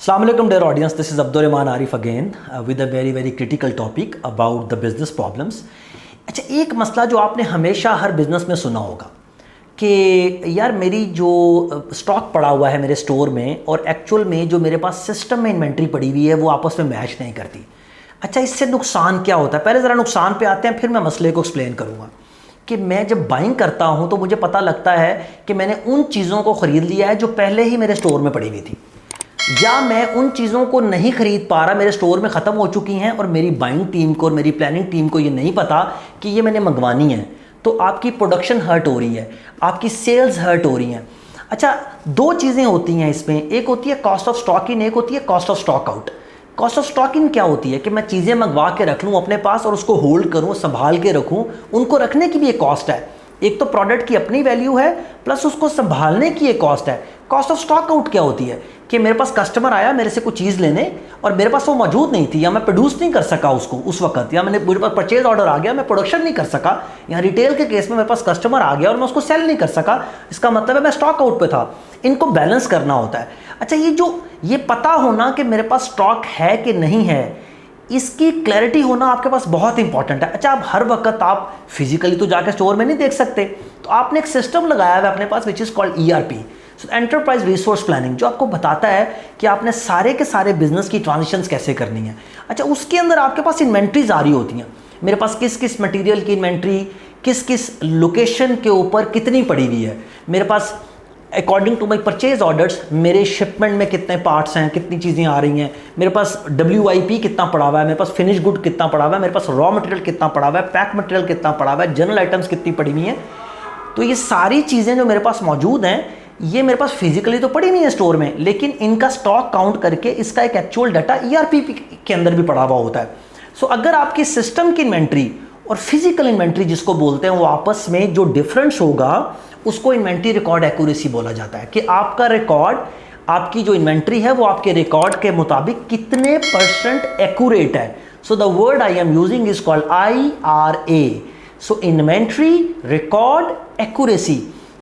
Assalamu alaikum dear audience, this is Abdurrahman Arif again with a very critical topic about the business problems. अच्छा, एक मसला जो आपने हमेशा हर बिज़नेस में सुना होगा कि यार मेरी जो स्टॉक पड़ा हुआ है मेरे स्टोर में और एक्चुअल में जो मेरे पास सिस्टम में इन्वेंट्री पड़ी हुई है वो आपस में मैच नहीं करती। अच्छा, इससे नुकसान क्या होता है? पहले ज़रा नुकसान पे आते हैं, फिर मैं मसले को एक्सप्लेन करूँगा कि मैं जब बाइंग करता हूँ तो मुझे पता लगता है कि मैंने उन चीज़ों को ख़रीद लिया है जो पहले ही मेरे स्टोर में पड़ी हुई थी, या मैं उन चीज़ों को नहीं ख़रीद पा रहा, मेरे स्टोर में ख़त्म हो चुकी हैं और मेरी बाइंग टीम को और मेरी प्लानिंग टीम को ये नहीं पता कि ये मैंने मंगवानी है। तो आपकी प्रोडक्शन हर्ट हो रही है, आपकी सेल्स हर्ट हो रही हैं। अच्छा, दो चीज़ें होती हैं इसमें, एक होती है कॉस्ट ऑफ स्टॉक इन, एक होती है cost of stock out. Cost of stock in क्या होती है कि मैं चीज़ें मंगवा के रख लूँ अपने पास और उसको होल्ड करूँ, संभाल के रखूँ। उनको रखने की भी एक कॉस्ट है, एक तो प्रोडक्ट की अपनी वैल्यू है प्लस उसको संभालने की एक कॉस्ट है। कॉस्ट ऑफ स्टॉक आउट क्या होती है कि मेरे पास कस्टमर आया मेरे से कुछ चीज़ लेने और मेरे पास वो मौजूद नहीं थी, या मैं प्रोड्यूस नहीं कर सका उसको उस वक्त, या मेरे पास परचेज ऑर्डर आ गया, मैं प्रोडक्शन नहीं कर सका, या रिटेल के केस में मेरे पास कस्टमर आ गया और मैं उसको सेल नहीं कर सका। इसका मतलब है मैं स्टॉक आउट पे था। इनको बैलेंस करना होता है। अच्छा, ये पता होना कि मेरे पास स्टॉक है कि नहीं है, इसकी क्लैरिटी होना आपके पास बहुत इंपॉर्टेंट है। अच्छा, आप हर वक्त आप फिजिकली तो जाकर स्टोर में नहीं देख सकते, तो आपने एक सिस्टम लगाया हुआ है अपने पास which is called ERP, enterprise resource planning, जो आपको बताता है कि आपने सारे के सारे बिजनेस की ट्रांजिशंस कैसे करनी है। अच्छा, उसके अंदर आपके पास इन्वेंट्रीज आ रही होती हैं, मेरे पास किस किस मटेरियल की इन्वेंट्री किस किस लोकेशन के ऊपर कितनी पड़ी हुई है, मेरे पास according to my purchase orders मेरे शिपमेंट में कितने पार्ट्स हैं, कितनी चीज़ें आ रही हैं, मेरे पास WIP कितना पड़ा हुआ है, मेरे पास फिनिश गुड कितना पड़ा हुआ है, मेरे पास रॉ मटेरियल कितना पड़ा हुआ है, पैक मटेरियल कितना पड़ा हुआ है, जनरल आइटम्स कितनी पड़ी हुई हैं। तो ये सारी चीज़ें जो मेरे पास मौजूद हैं, ये मेरे पास फिजिकली तो पड़ी नहीं है स्टोर में, लेकिन इनका स्टॉक काउंट करके इसका एक एक्चुअल डाटा ERP के अंदर भी पड़ा हुआ होता है। सो अगर आपकी सिस्टम की इन्वेंट्री और फिजिकल इन्वेंट्री जिसको बोलते हैं वो आपस में जो डिफरेंस होगा उसको इन्वेंट्री रिकॉर्ड एक्यूरेसी बोला जाता है, कि आपका रिकॉर्ड, आपकी जो इन्वेंट्री है वो आपके रिकॉर्ड के मुताबिक कितने % एक्यूरेट है। So the word I am using is called IRA। So inventory record accuracy.